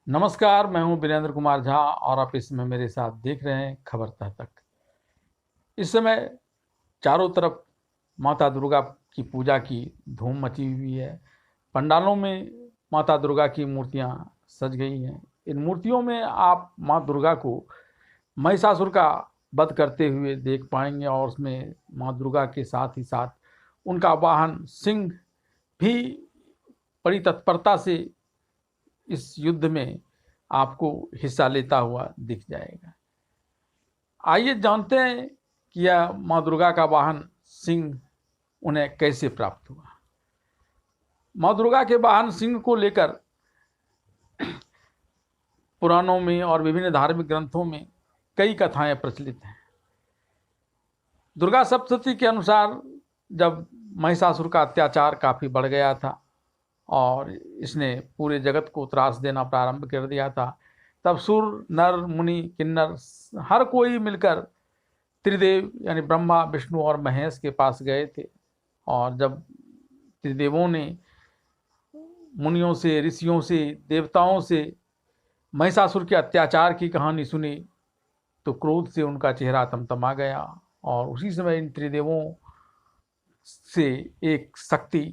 नमस्कार, मैं हूं वीरेंद्र कुमार झा और आप इसमें मेरे साथ देख रहे हैं खबर तक। इस समय चारों तरफ माता दुर्गा की पूजा की धूम मची हुई है। पंडालों में माता दुर्गा की मूर्तियां सज गई हैं। इन मूर्तियों में आप माँ दुर्गा को महिषासुर का वध करते हुए देख पाएंगे और उसमें माँ दुर्गा के साथ ही साथ उनका वाहन सिंह भी बड़ी तत्परता से इस युद्ध में आपको हिस्सा लेता हुआ दिख जाएगा। आइए जानते हैं कि यह माँ दुर्गा का वाहन सिंह उन्हें कैसे प्राप्त हुआ। माँ दुर्गा के वाहन सिंह को लेकर पुराणों में और विभिन्न धार्मिक ग्रंथों में कई कथाएं प्रचलित हैं। दुर्गा सप्तशती के अनुसार जब महिषासुर का अत्याचार काफ़ी बढ़ गया था और इसने पूरे जगत को त्रास देना प्रारंभ कर दिया था, तब सुर नर मुनि किन्नर हर कोई मिलकर त्रिदेव यानी ब्रह्मा विष्णु और महेश के पास गए थे। और जब त्रिदेवों ने मुनियों से, ऋषियों से, देवताओं से महिषासुर के अत्याचार की कहानी सुनी तो क्रोध से उनका चेहरा तमतमा गया और उसी समय इन त्रिदेवों से एक शक्ति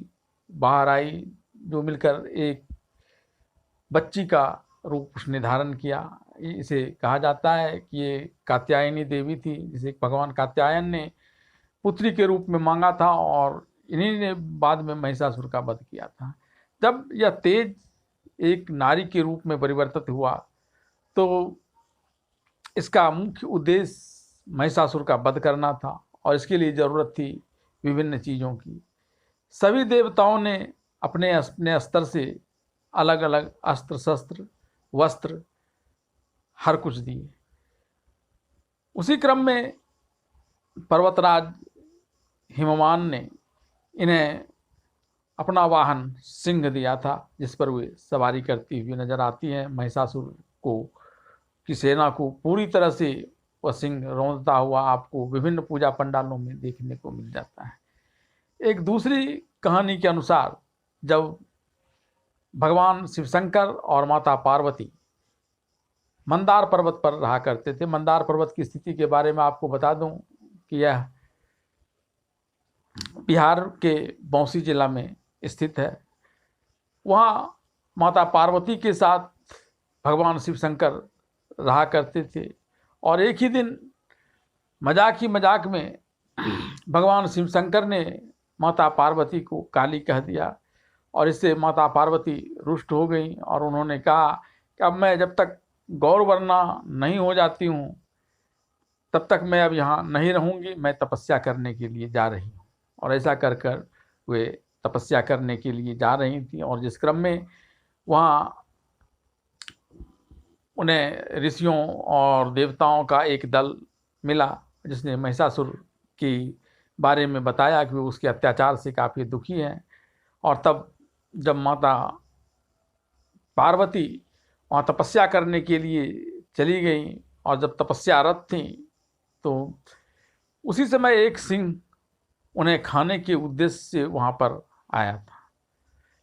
बाहर आई जो मिलकर एक बच्ची का रूप उसने धारण किया। इसे कहा जाता है कि ये कात्यायनी देवी थी, जिसे भगवान कात्यायन ने पुत्री के रूप में मांगा था और इन्हीं ने बाद में महिषासुर का वध किया था। जब यह तेज एक नारी के रूप में परिवर्तित हुआ तो इसका मुख्य उद्देश्य महिषासुर का वध करना था और इसके लिए ज़रूरत थी विभिन्न चीज़ों की। सभी देवताओं ने अपने अपने स्तर से अलग अलग अस्त्र शस्त्र वस्त्र हर कुछ दिए। उसी क्रम में पर्वतराज हिमवान ने इन्हें अपना वाहन सिंह दिया था, जिस पर वे सवारी करती हुई नजर आती हैं। महिषासुर को की सेना को पूरी तरह से वह सिंह रौंदता हुआ आपको विभिन्न पूजा पंडालों में देखने को मिल जाता है। एक दूसरी कहानी के अनुसार जब भगवान शिवशंकर और माता पार्वती मंदार पर्वत पर रहा करते थे। मंदार पर्वत की स्थिति के बारे में आपको बता दूं कि यह बिहार के बौंसी जिला में स्थित है। वहाँ माता पार्वती के साथ भगवान शिवशंकर रहा करते थे और एक ही दिन मजाक ही मजाक में भगवान शिवशंकर ने माता पार्वती को काली कह दिया और इससे माता पार्वती रुष्ट हो गई और उन्होंने कहा कि अब मैं जब तक गौरवर्णा नहीं हो जाती हूँ तब तक मैं अब यहाँ नहीं रहूँगी, मैं तपस्या करने के लिए जा रही हूँ। और ऐसा कर कर वे तपस्या करने के लिए जा रही थी और जिस क्रम में वहाँ उन्हें ऋषियों और देवताओं का एक दल मिला जिसने महिषासुर के बारे में बताया कि वो उसके अत्याचार से काफ़ी दुखी हैं। और तब जब माता पार्वती वहाँ तपस्या करने के लिए चली गई और जब तपस्यारत थी तो उसी समय एक सिंह उन्हें खाने के उद्देश्य से वहाँ पर आया था,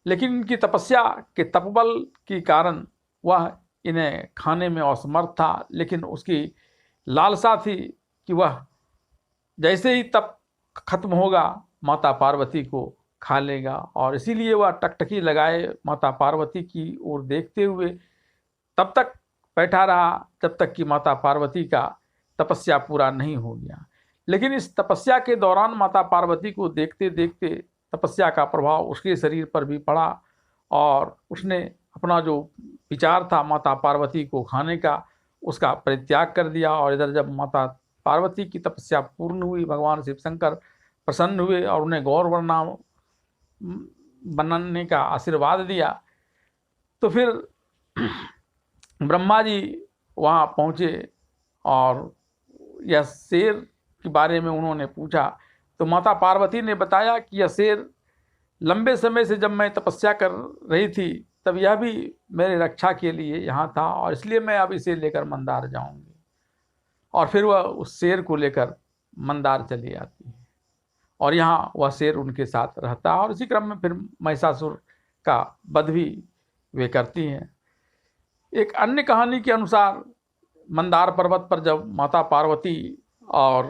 लेकिन इनकी तपस्या के तपबल के कारण वह इन्हें खाने में असमर्थ था। लेकिन उसकी लालसा थी कि वह जैसे ही तप खत्म होगा माता पार्वती को खा लेगा और इसीलिए वह टकटकी लगाए माता पार्वती की ओर देखते हुए तब तक बैठा रहा जब तक कि माता पार्वती का तपस्या पूरा नहीं हो गया। लेकिन इस तपस्या के दौरान माता पार्वती को देखते देखते तपस्या का प्रभाव उसके शरीर पर भी पड़ा और उसने अपना जो विचार था माता पार्वती को खाने का उसका परित्याग कर दिया। और इधर जब माता पार्वती की तपस्या पूर्ण हुई, भगवान शिवशंकर प्रसन्न हुए और उन्हें गौरवर्णा बनने का आशीर्वाद दिया। तो फिर ब्रह्मा जी वहाँ पहुँचे और यह शेर के बारे में उन्होंने पूछा तो माता पार्वती ने बताया कि यह शेर लंबे समय से जब मैं तपस्या कर रही थी तब यह भी मेरे रक्षा के लिए यहाँ था और इसलिए मैं अब इसे लेकर मंदार जाऊंगी। और फिर वह उस शेर को लेकर मंदार चली आती है और यहाँ वह शेर उनके साथ रहता है और इसी क्रम में फिर महिषासुर का वध भी वे करती हैं। एक अन्य कहानी के अनुसार मंदार पर्वत पर जब माता पार्वती और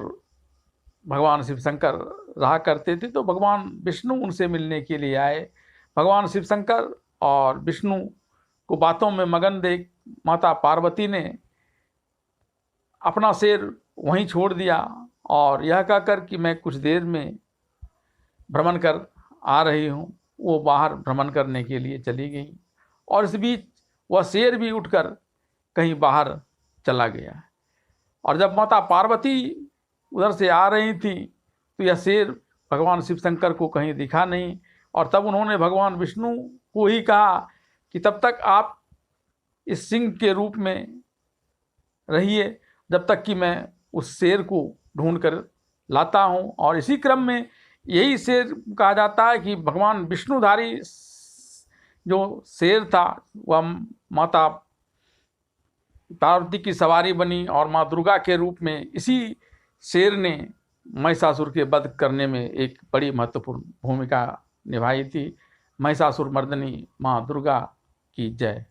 भगवान शिव शंकर रहा करते थे तो भगवान विष्णु उनसे मिलने के लिए आए। भगवान शिव शंकर और विष्णु को बातों में मगन देख माता पार्वती ने अपना शेर वहीं छोड़ दिया और यह कहकर कि मैं कुछ देर में भ्रमण कर आ रही हूँ, वो बाहर भ्रमण करने के लिए चली गई और इस बीच वह शेर भी उठकर कहीं बाहर चला गया। और जब माता पार्वती उधर से आ रही थी तो यह शेर भगवान शिव शंकर को कहीं दिखा नहीं और तब उन्होंने भगवान विष्णु को ही कहा कि तब तक आप इस सिंह के रूप में रहिए जब तक कि मैं उस शेर को ढूंढ कर लाता हूँ। और इसी क्रम में यही शेर कहा जाता है कि भगवान विष्णुधारी जो शेर था वह माता पार्वती की सवारी बनी और माँ दुर्गा के रूप में इसी शेर ने महिषासुर के वध करने में एक बड़ी महत्वपूर्ण भूमिका निभाई थी। महिषासुर मर्दनी माँ दुर्गा की जय।